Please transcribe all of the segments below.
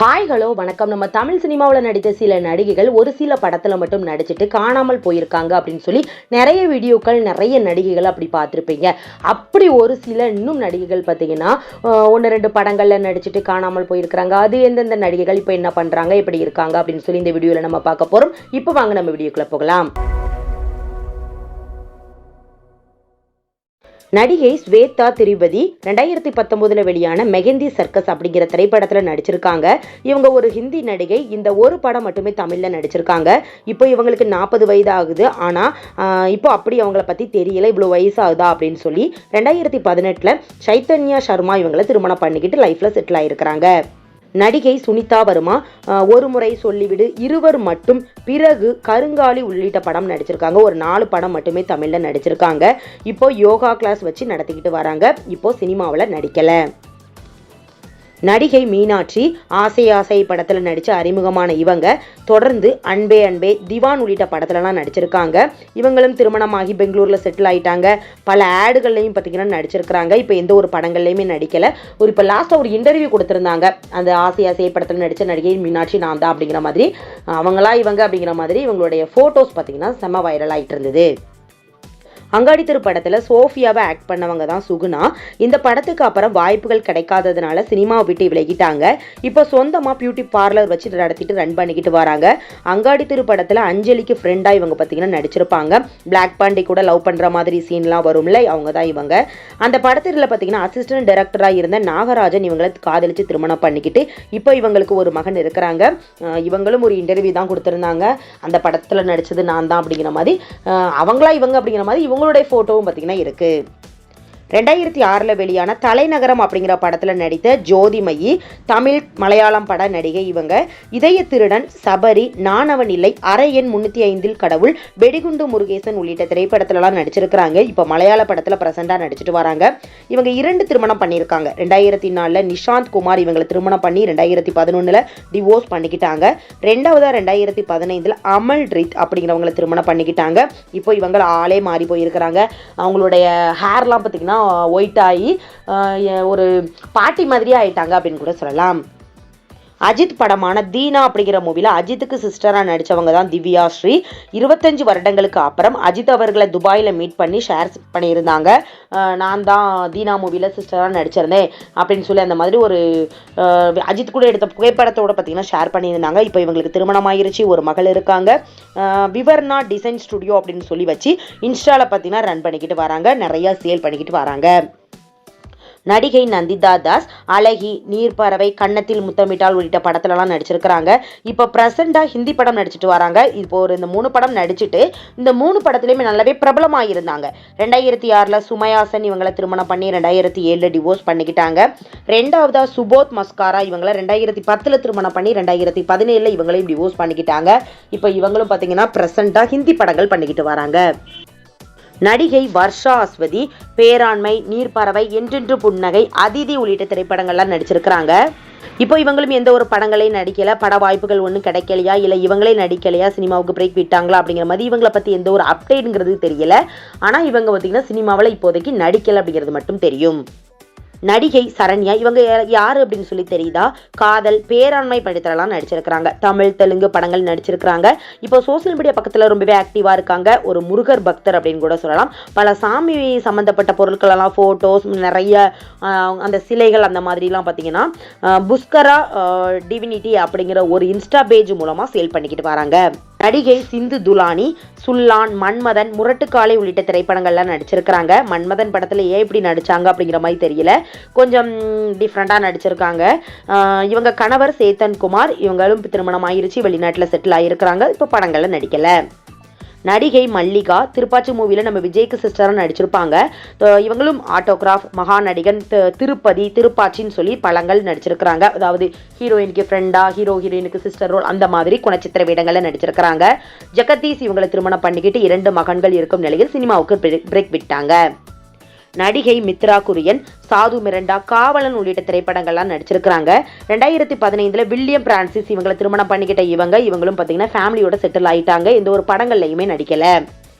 Hi hello வணக்கம். நம்ம தமிழ் சினிமாவில் நடித்த சில நடிகைகள் ஒரு சில படத்தில் மட்டும் நடிச்சுட்டு காணாமல் போயிருக்காங்க அப்படின்னு சொல்லி நிறைய வீடியோக்கள் நிறைய நடிகைகள் அப்படி பார்த்துருப்பீங்க. அப்படி ஒரு சில இன்னும் நடிகைகள் பார்த்தீங்கன்னா 1-2 படங்களில் நடிச்சுட்டு காணாமல் போயிருக்கிறாங்க. அது எந்தெந்த நடிகைகள் இப்போ என்ன பண்ணுறாங்க, எப்படி இருக்காங்க அப்படின்னு சொல்லி இந்த வீடியோவில் நம்ம பார்க்க போகிறோம். இப்போ வாங்க நம்ம வீடியோக்குள்ளே போகலாம். நடிகை ஸ்வேதா திரிபதி 2019 வெளியான மெஹந்தி சர்க்கஸ் அப்படிங்கிற திரைப்படத்தில் நடிச்சிருக்காங்க. இவங்க ஒரு ஹிந்தி நடிகை. இந்த ஒரு படம் மட்டுமே தமிழில் நடிச்சிருக்காங்க. இப்போ இவங்களுக்கு 40 வயது ஆகுது. ஆனால் இப்போ அப்படி அவங்கள பற்றி தெரியல, இவ்வளோ வயசு ஆகுதா அப்படின்னு சொல்லி 2018 சைத்தன்யா சர்மா இவங்களை திருமணம் பண்ணிக்கிட்டு லைஃப்பில் செட்டில் ஆகிருக்கிறாங்க. நடிகை சுனிதா வர்மா ஒரு முறை சொல்லிவிடு, இருவர் மட்டும், பிறகு கருங்காலி உள்ளிட்ட படம் நடிச்சிருக்காங்க. ஒரு 4 படம் மட்டுமே தமிழில் நடிச்சிருக்காங்க. இப்போ யோகா கிளாஸ் வச்சு நடத்திக்கிட்டு வராங்க. இப்போ சினிமாவில் நடிக்கலை. நடிகை மீனாட்சி ஆசை ஆசை படத்தில் நடித்து அறிமுகமான இவங்க தொடர்ந்து அன்பே அன்பே, திவான் உள்ளிட்ட படத்துலலாம் நடிச்சிருக்காங்க. இவங்களும் திருமணமாகி பெங்களூரில் செட்டில் ஆகிட்டாங்க. பல ஆடுகள்லையும் பார்த்திங்கன்னா நடிச்சிருக்கிறாங்க. இப்போ எந்த ஒரு படங்கள்லையுமே நடிக்கலை. இப்போ லாஸ்ட்டாக ஒரு இன்டர்வியூ கொடுத்துருந்தாங்க. அந்த ஆசை ஆசை படத்தில் நடித்த நடிகை மீனாட்சி நான் தான் அப்படிங்கிற மாதிரி, அவங்களா இவங்க அப்படிங்கிற மாதிரி இவங்களுடைய ஃபோட்டோஸ் பார்த்திங்கன்னா செம்ம வைரல் ஆகிட்டு இருந்தது. அங்காடி தெரு படத்தில் சோஃபியாவை ஆக்ட் பண்ணவங்க தான் சுகுணா. இந்த படத்துக்கு அப்புறம் வாய்ப்புகள் கிடைக்காததுனால சினிமாவை விட்டு விலகிட்டாங்க. இப்போ சொந்தமாக பியூட்டி பார்லர் வச்சு நடத்திட்டு ரன் பண்ணிக்கிட்டு வராங்க. அங்காடி தெரு படத்தில் அஞ்சலிக்கு ஃப்ரெண்டாக இவங்க பார்த்தீங்கன்னா நடிச்சிருப்பாங்க. பிளாக் பாண்டி கூட லவ் பண்ணுற மாதிரி சீன்லாம் வரும்ல, அவங்க தான் இவங்க. அந்த படத்தில் பார்த்தீங்கன்னா அசிஸ்டன்ட் டைரக்டராக இருந்த நாகராஜன் இவங்களை காதலிச்சு திருமணம் பண்ணிக்கிட்டு இப்போ இவங்களுக்கு ஒரு மகன் இருக்கிறாங்க. இவங்களும் ஒரு இன்டர்வியூ தான் கொடுத்துருந்தாங்க. அந்த படத்தில் நடித்தது நான் தான் அப்படிங்கிற மாதிரி, அவங்களா இவங்க அப்படிங்கிற மாதிரி உங்களுடைய ஃபோட்டோவும் பார்த்தீங்கன்னா இருக்குது. 2006 வெளியான தலைநகரம் அப்படிங்கிற படத்தில் நடித்த ஜோதிமயி தமிழ் மலையாளம் பட நடிகை இவங்க. இதய திருடன், சபரி, நானவன் இல்லை, அரை எண் 305 கடவுள், வெடிகுண்டு முருகேசன் உள்ளிட்ட திரைப்படத்திலலாம் நடிச்சிருக்கிறாங்க. இப்போ மலையாள படத்தில் ப்ரெசண்டாக நடிச்சிட்டு வராங்க. இவங்க 2 திருமணம் பண்ணியிருக்காங்க. 2004 நிஷாந்த் குமார் இவங்களை திருமணம் பண்ணி 2011 டிவோர்ஸ் பண்ணிக்கிட்டாங்க. 2015 அமல்ரீத் அப்படிங்கிறவங்களை திருமணம் பண்ணிக்கிட்டாங்க. இப்போ இவங்க ஆளே மாறி போயிருக்கிறாங்க. அவங்களுடைய ஹேர்லாம் பார்த்தீங்கன்னா ஒயிட் ஆகி ஒரு பாட்டி மாதிரியே ஆயிட்டாங்க அப்படின்னு கூட சொல்லலாம். அஜித் படமான தீனா அப்படிங்கிற மூவில அஜித்துக்கு சிஸ்டரா நடிச்சவங்க தான் திவ்யா ஸ்ரீ. 25 வருடங்களுக்கு அப்புறம் அஜித் அவர்களை துபாயில மீட் பண்ணி ஷேர் பண்ணியிருந்தாங்க. நான் தான் தீனா மூவில சிஸ்டரா நடிச்சிருந்தேன் அப்படின்னு சொல்லி அந்த மாதிரி ஒரு அஜித் கூட எடுத்த புகைப்படத்தோட பார்த்தீங்கன்னா ஷேர் பண்ணியிருந்தாங்க. இப்போ இவங்களுக்கு திருமணம் ஆயிருச்சு, ஒரு மகள் இருக்காங்க. விவர்ணா டிசைன் ஸ்டுடியோ அப்படின்னு சொல்லி வச்சு இன்ஸ்டால பார்த்தீங்கன்னா ரன் பண்ணிக்கிட்டு வராங்க. நிறைய சேல் பண்ணிக்கிட்டு வராங்க. நடிகை நந்திதா தாஸ் அழகி, நீர்ப்பறவை, கன்னத்தில் முத்தமிட்டால் உள்ளிட்ட படத்துலலாம் நடிச்சிருக்கிறாங்க. இப்போ ப்ரெசண்டாக ஹிந்தி படம் நடிச்சிட்டு வராங்க. இப்போ இந்த 3 படம் நடிச்சுட்டு இந்த 3 படத்துலையுமே நல்லாவே பிரபலமாக இருந்தாங்க. 2006 சுமயாசன் இவங்களை திருமணம் பண்ணி 2007 டிவோர்ஸ் பண்ணிக்கிட்டாங்க. 2வதா சுபோத் மஸ்காரா இவங்களை 2010 திருமணம் பண்ணி 2017 இவங்களையும் டிவோர்ஸ் பண்ணிக்கிட்டாங்க. இப்போ இவங்களும் பார்த்தீங்கன்னா ப்ரெசண்டாக ஹிந்தி படங்கள் பண்ணிக்கிட்டு வராங்க. நடிகை வர்ஷா அஸ்வதி பேராண்மை, நீர்ப்பறவை, என்றென்று புன்னகை, அதிதி உள்ளிட்ட திரைப்படங்கள்லாம் நடிச்சிருக்கிறாங்க. இப்போ இவங்களும் எந்த ஒரு படங்களையும் நடிக்கல, பட வாய்ப்புகள் ஒன்றும் கிடைக்கலையா, இல்லை இவங்களே நடிக்கலையா, சினிமாவுக்கு பிரேக் விட்டாங்களா அப்படிங்கிற மாதிரி இவங்களை பற்றி எந்த ஒரு அப்டேட்டுங்கிறது தெரியல. ஆனால் இவங்க பார்த்தீங்கன்னா சினிமாவில் இப்போதைக்கு நடிக்கலை அப்படிங்கிறது மட்டும் தெரியும். நடிகை சரண்யா இவங்க யாரு அப்படின்னு சொல்லி தெரியுதா? காதல், பேராண்மை படத்திலலாம் நடிச்சிருக்கிறாங்க. தமிழ், தெலுங்கு படங்கள் நடிச்சிருக்கிறாங்க. இப்போ சோசியல் மீடியா பக்கத்தில் ரொம்பவே ஆக்டிவாக இருக்காங்க. ஒரு முருகர் பக்தர் அப்படின்னு கூட சொல்லலாம். பல சாமி சம்மந்தப்பட்ட பொருட்களெல்லாம், ஃபோட்டோஸ், நிறைய அந்த சிலைகள் அந்த மாதிரிலாம் பார்த்தீங்கன்னா புஷ்கரா டிவினிட்டி அப்படிங்கிற ஒரு இன்ஸ்டா பேஜ் மூலமாக சேல் பண்ணிக்கிட்டு வராங்க. நடிகை சிந்து துலானி சுல்லான், மன்மதன், முரட்டுக்காலை உள்ளிட்ட திரைப்படங்கள்லாம் நடிச்சிருக்கிறாங்க. மன்மதன் படத்தில் ஏன் இப்படி நடிச்சாங்க அப்படிங்கிற மாதிரி தெரியல, கொஞ்சம் டிஃப்ரெண்ட்டாக நடிச்சிருக்காங்க. இவங்க கணவர் சேத்தன் குமார் இவங்களும் திருமணம் ஆயிருச்சு, வெளிநாட்டில் செட்டில் ஆகியிருக்கிறாங்க. இப்போ படங்களில் நடிக்கலை. நடிகை மல்லிகா திருப்பாச்சி மூவியில் நம்ம விஜய்க்கு சிஸ்டராக நடிச்சிருப்பாங்க. இவங்களும் ஆட்டோகிராஃப், மகாநடிகன், திருப்பதி, திருப்பாச்சின்னு சொல்லி படங்கள் நடிச்சிருக்கிறாங்க. அதாவது ஹீரோயினுக்கு ஃப்ரெண்டா, ஹீரோயினுக்கு சிஸ்டர் ரோல், அந்த மாதிரி குணச்சித்திர வேடங்களில் நடிச்சிருக்கிறாங்க. ஜெகதீஷ் இவங்களை திருமணம் பண்ணிக்கிட்டு 2 மகன்கள் இருக்கும் நிலையில் சினிமாவுக்கு பிரேக் விட்டாங்க. நடிகை மித்ரா குரியன், சாது மிரண்டா, காவலன் உள்ளிட்ட திரைப்படங்கள்லாம் நடிச்சிருக்கிறாங்க. 2015 வில்லியம் பிரான்சிஸ் இவங்களை திருமணம் பண்ணிக்கிட்ட இவங்களும் பார்த்தீங்கன்னா ஃபேமிலியோட செட்டில் ஆயிட்டாங்க. எந்த ஒரு படங்கள்லையுமே நடிக்கலை.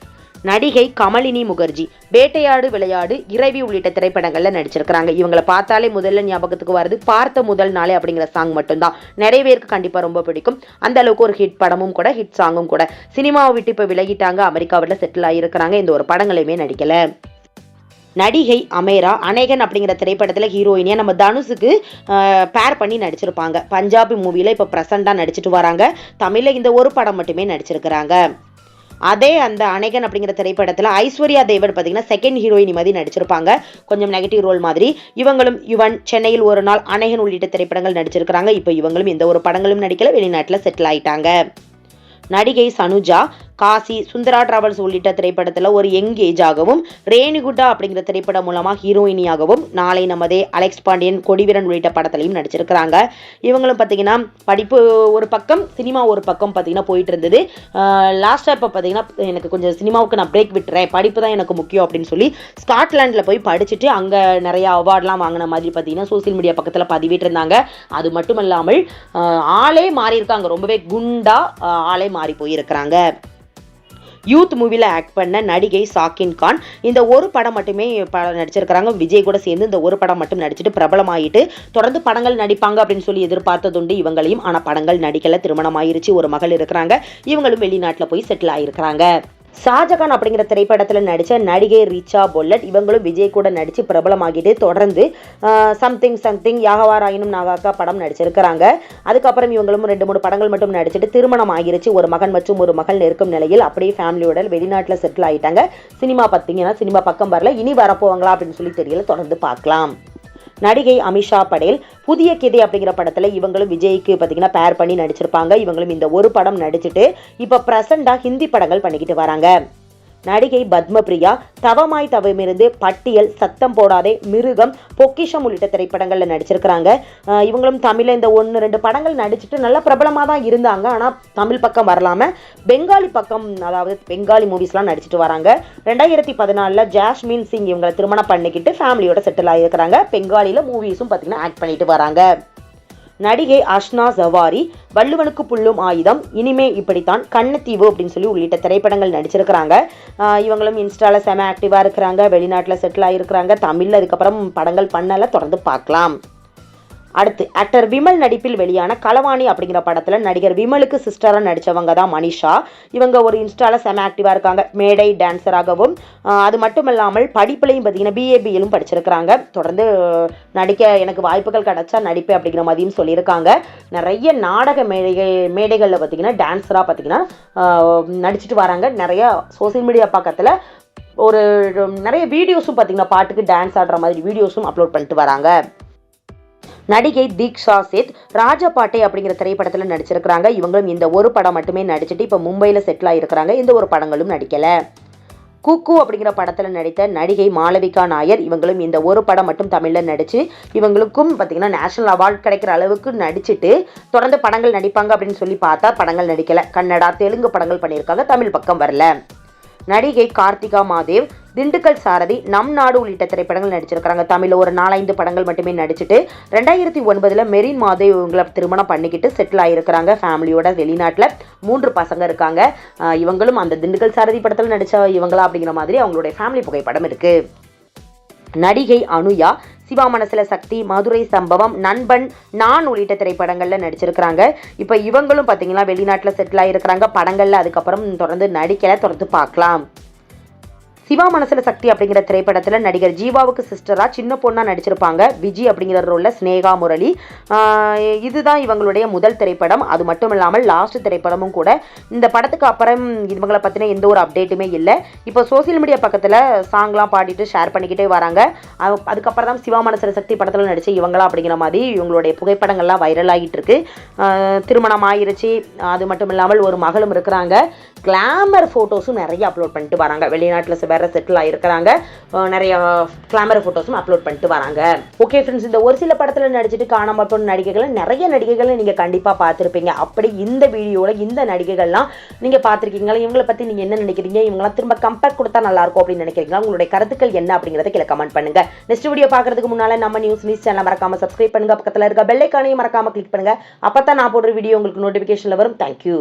நடிகை கமலினி முகர்ஜி வேட்டையாடு விளையாடு இறைவி உள்ளிட்ட திரைப்படங்கள்ல நடிச்சிருக்காங்க. இவங்களை பார்த்தாலே முதல்ல ஞாபகத்துக்கு வருது பார்த்த முதல் நாளே அப்படிங்கிற சாங் மட்டும்தான். நிறைய பேருக்கு கண்டிப்பா ரொம்ப பிடிக்கும். அந்த அளவுக்கு ஒரு ஹிட் படமும் கூட, ஹிட் சாங்கும் கூட. சினிமாவை விட்டு இப்ப விலகிட்டாங்க, அமெரிக்காவில் செட்டில் ஆகியிருக்கிறாங்க. இந்த ஒரு படங்களையுமே நடிக்கல. நடிகை அமேரா அநேகன் அப்படிங்கிற திரைப்படத்தில் ஹீரோயினியா நம்ம தனுஷுக்கு பேர் பண்ணி நடிச்சிருப்பாங்க. பஞ்சாபி மூவில இப்போ ப்ரெசண்டாக நடிச்சிட்டு வராங்க. தமிழில் இந்த ஒரு படம் மட்டுமே நடிச்சிருக்கிறாங்க. அதே அந்த அநேகன் அப்படிங்கிற திரைப்படத்தில் ஐஸ்வர்யா தேவன் பார்த்தீங்கன்னா செகண்ட் ஹீரோயினி மாதிரி நடிச்சிருப்பாங்க. கொஞ்சம் நெகட்டிவ் ரோல் மாதிரி. இவங்களும் யுவன், சென்னையில் ஒரு நாள், அநேகன் உள்ளிட்ட திரைப்படங்கள் நடிச்சிருக்கிறாங்க. இப்போ இவங்களும் எந்த ஒரு படங்களும் நடிக்கல, வெளிநாட்டில் செட்டில் ஆயிட்டாங்க. நடிகை சனுஜா காசி, சுந்தரா டிராவல்ஸ் உள்ளிட்ட திரைப்படத்தில் ஒரு யங் ஏஜாகவும், ரேணுகுட்டா அப்படிங்கிற திரைப்படம் மூலமாக ஹீரோயினியாகவும், நாளை நமதே, அலெக்ஸ் பாண்டியன், கொடிவீரன் உள்ளிட்ட படத்திலையும் நடிச்சிருக்கிறாங்க. இவங்களும் பார்த்தீங்கன்னா படிப்பு ஒரு பக்கம், சினிமா ஒரு பக்கம் பார்த்தீங்கன்னா போயிட்டு இருந்தது. லாஸ்ட்டாக இப்போ பார்த்தீங்கன்னா எனக்கு கொஞ்சம் சினிமாவுக்கு நான் பிரேக் விட்டுறேன், படிப்பு தான் எனக்கு முக்கியம் அப்படின்னு சொல்லி ஸ்காட்லாண்டில் போய் படிச்சுட்டு அங்கே நிறைய அவார்ட்லாம் வாங்கின மாதிரி பார்த்தீங்கன்னா சோசியல் மீடியா பக்கத்தில் பதிவிட்டிருந்தாங்க. அது மட்டும் இல்லாமல் ஆளே மாறி இருக்காங்க, ரொம்பவே குண்டா ஆளே மாறி போயிருக்கிறாங்க. யூத் மூவில ஆக்ட் பண்ண நடிகை சாக்கின் கான் இந்த ஒரு படம் மட்டுமே நடிச்சிருக்கிறாங்க. விஜய் கூட சேர்ந்து இந்த ஒரு படம் மட்டும் நடிச்சுட்டு பிரபலமாயிட்டு தொடர்ந்து படங்கள் நடிப்பாங்க அப்படின்னு சொல்லி எதிர்பார்த்ததுண்டு இவங்களையும். ஆனா படங்கள் நடிக்கல, திருமணம் ஆயிருச்சு, ஒரு மகள் இருக்கிறாங்க. இவங்களும் வெளிநாட்டுல போய் செட்டில் ஆயிருக்கிறாங்க. ஷாஜகான் அப்படிங்கிற திரைப்படத்தில் நடித்த நடிகை ரிச்சா பொல்லட் இவங்களும் விஜய் கூட நடித்து பிரபலமாகிட்டு தொடர்ந்து சம்திங் யாகவாராயினும் நாகாக்கா படம் நடிச்சிருக்கிறாங்க. அதுக்கப்புறம் இவங்களும் 2-3 படங்கள் மட்டும் நடிச்சுட்டு திருமணம் ஆகிருச்சு. ஒரு மகன் மற்றும் ஒரு மகள் இருக்கும் நிலையில் அப்படியே ஃபேமிலியோட வெளிநாட்டில் செட்டில் ஆகிட்டாங்க. சினிமா பார்த்தீங்கன்னா சினிமா பக்கம் வரல, இனி வரப்போவாங்களா அப்படின்னு சொல்லி தெரியல, தொடர்ந்து பார்க்கலாம். நடிகை அமிஷா படேல் புதிய கிதை அப்படிங்கிற படத்தில் இவங்களும் விஜய்க்கு பார்த்தீங்கன்னா பேர் பண்ணி நடிச்சிருப்பாங்க. இவங்களும் இந்த ஒரு படம் நடிச்சுட்டு இப்போ ப்ரெசண்டாக ஹிந்தி படங்கள் பண்ணிக்கிட்டு வராங்க. நடிகை பத்மபிரியா தவமாய் தவமிருந்து, பட்டியல், சத்தம் போடாதே, மிருகம், பொக்கிஷம் உள்ளிட்ட திரைப்படங்களில் நடிச்சிருக்கிறாங்க. இவங்களும் தமிழில் இந்த 1-2 படங்கள் நடிச்சுட்டு நல்ல பிரபலமாக தான் இருந்தாங்க. ஆனால் தமிழ் பக்கம் வரலாமல் பெங்காலி பக்கம், அதாவது பெங்காலி மூவிஸ்லாம் நடிச்சிட்டு வராங்க. 2014 ஜாஸ்மின் சிங் இவங்களை திருமணம் பண்ணிக்கிட்டு ஃபேமிலியோட செட்டில் ஆகியிருக்கிறாங்க. பெங்காலியில் மூவிஸும் பார்த்தீங்கன்னா ஆக்ட் பண்ணிட்டு வராங்க. நடிகை அஷ்னா ஜவாரி வள்ளுவனுக்கு புல்லும் ஆயுதம், இனிமே இப்படித்தான், கண்ணத்தீவு அப்படின்னு சொல்லி உள்ளிட்ட திரைப்படங்கள் நடிச்சிருக்கிறாங்க. இவங்களும் இன்ஸ்டால செம ஆக்டிவாக இருக்கிறாங்க, வெளிநாட்டில் செட்டில் ஆகிருக்கிறாங்க. தமிழில் அதுக்கப்புறம் படங்கள் பண்ணல, தொடர்ந்து பார்க்கலாம். அடுத்து ஆக்டர் விமல் நடிப்பில் வெளியான களவாணி அப்படிங்கிற படத்தில் நடிகர் விமலுக்கு சிஸ்டராக நடித்தவங்க தான் மனிஷா. இவங்க ஒரு இன்ஸ்டால செம ஆக்டிவாக இருக்காங்க, மேடை டான்ஸராகவும். அது மட்டும் இல்லாமல் படிப்புலையும் பார்த்தீங்கன்னா பிஏபியிலும் படிச்சிருக்கிறாங்க. தொடர்ந்து நடிக்க எனக்கு வாய்ப்புகள் கிடைச்சா நடிப்பேன் அப்படிங்கிற மாதிரியும் சொல்லியிருக்காங்க. நிறைய நாடக மேடைகளில் பார்த்தீங்கன்னா டான்ஸராக பார்த்தீங்கன்னா நடிச்சிட்டு வராங்க. நிறைய சோசியல் மீடியா பக்கத்தில் ஒரு நிறைய வீடியோஸும் பார்த்தீங்கன்னா பாட்டுக்கு டான்ஸ் ஆடுற மாதிரி வீடியோஸும் அப்லோட் பண்ணிட்டு வராங்க. நடிகை தீக்ஷா சேத் ராஜபாட்டை அப்படிங்கிற திரைப்படத்தில் நடிச்சிருக்கிறாங்க. இவங்களும் இந்த ஒரு படம் மட்டுமே நடிச்சுட்டு இப்போ மும்பையில் செட்டில் ஆகிருக்கிறாங்க. இந்த ஒரு படங்களும் நடிக்கலை. குக்கு அப்படிங்கிற படத்தில் நடித்த நடிகை மாளவிகா நாயர் இவங்களும் இந்த ஒரு படம் மட்டும் தமிழில் நடித்து இவங்களுக்கும் பார்த்தீங்கன்னா நேஷனல் அவார்டு கிடைக்கிற அளவுக்கு நடிச்சுட்டு தொடர்ந்து படங்கள் நடிப்பாங்க அப்படின்னு சொல்லி பார்த்தா படங்கள் நடிக்கலை. கன்னடா, தெலுங்கு படங்கள் பண்ணியிருக்காங்க, தமிழ் பக்கம் வரல. நடிகை கார்த்திகா மாதேவ் திண்டுக்கல் சாரதி, நம் நாடு உள்ளிட்ட திரைப்படங்கள் நடிச்சிருக்கிறாங்க. தமிழில் ஒரு 4-5 படங்கள் மட்டுமே நடிச்சுட்டு 2009 மெரின் மாதேவ் இவங்களை திருமணம் பண்ணிக்கிட்டு செட்டில் ஆகிருக்கிறாங்க. ஃபேமிலியோட வெளிநாட்டில் 3 பசங்க இருக்காங்க. இவங்களும் அந்த திண்டுக்கல் சாரதி படத்தில் நடித்த இவங்களா அப்படிங்கிற மாதிரி அவங்களுடைய ஃபேமிலி புகைப்படம் இருக்கு. நடிகை அனுயா சிவா மனசுல சக்தி, மதுரை சம்பவம், நண்பன், நான் உள்ளிட்ட திரைப்படங்களில் நடிச்சிருக்கிறாங்க. இப்போ இவங்களும் பார்த்தீங்கன்னா வெளிநாட்டில் செட்டில் ஆகிருக்கிறாங்க. படங்களில் அதுக்கப்புறம் தொடர்ந்து நடிக்கலை, தொடர்ந்து பார்க்கலாம். சிவா மனசுல சக்தி அப்படிங்கிற திரைப்படத்தில் நடிகர் ஜீவாவுக்கு சிஸ்டராக சின்ன பொண்ணாக நடிச்சிருப்பாங்க. விஜய் அப்படிங்கிற ரோலில் ஸ்னேகா முரளி. இதுதான் இவங்களுடைய முதல் திரைப்படம். அது மட்டும் இல்லாமல் லாஸ்ட் திரைப்படமும் கூட. இந்த படத்துக்கு அப்புறம் இவங்களை பற்றின எந்த ஒரு அப்டேட்டுமே இல்லை. இப்போ சோசியல் மீடியா பக்கத்தில் சாங்லாம் பாடிட்டு ஷேர் பண்ணிக்கிட்டே வராங்க. அதுக்கப்புறம் தான் சிவா மனசுல சக்தி படத்தில் நடித்த இவங்களா அப்படிங்கிற மாதிரி இவங்களுடைய புகைப்படங்கள்லாம் வைரல் ஆகிட்டு இருக்கு. திருமணம் ஆயிருச்சு. அது மட்டும் இல்லாமல் ஒரு மகளும் இருக்கிறாங்க. கிளாமர் ஃபோட்டோஸும் நிறைய அப்லோட் பண்ணிட்டு வராங்க. வெளிநாட்டில் வேற செட்டில் ஆகிருக்கிறாங்க. நிறைய கிளாமர் ஃபோட்டோஸும் அப்லோட் பண்ணிட்டு வராங்க. ஓகே ஃப்ரெண்ட்ஸ், இந்த ஒரு சில படத்தில் நடிச்சுட்டு காணாமல் போன நடிகைகளை நிறைய நடிகைகளை நீங்கள் கண்டிப்பாக பார்த்துருப்பீங்க. அப்படி இந்த வீடியோவில் இந்த நடிகைகள்லாம் நீங்கள் பார்த்துருக்கீங்களா? இவங்களை பற்றி நீங்கள் என்ன நினைக்கிறீங்க? இவங்களாம் திரும்ப கம்பேர் கொடுத்தா நல்லாயிருக்கும் அப்படின்னு நினைக்கிறீங்களா? உங்களுடைய கருத்துக்கள் என்ன அப்படிங்கிறத கீழே கமெண்ட் பண்ணுங்க. நெக்ஸ்ட் வீடியோ பார்க்கறதுக்கு முன்னால் நம்ம நியூஸ் சேனலை மறக்காம சப்ஸ்கிரைப் பண்ணுங்க. பக்கத்தில் இருக்க பெல் ஐகானையும் மறக்காம கிளிக் பண்ணுங்க. அப்போ தான் நான் போடுற வீடியோ உங்களுக்கு நோட்டிஃபிகேஷனில் வரும். தேங்க்யூ.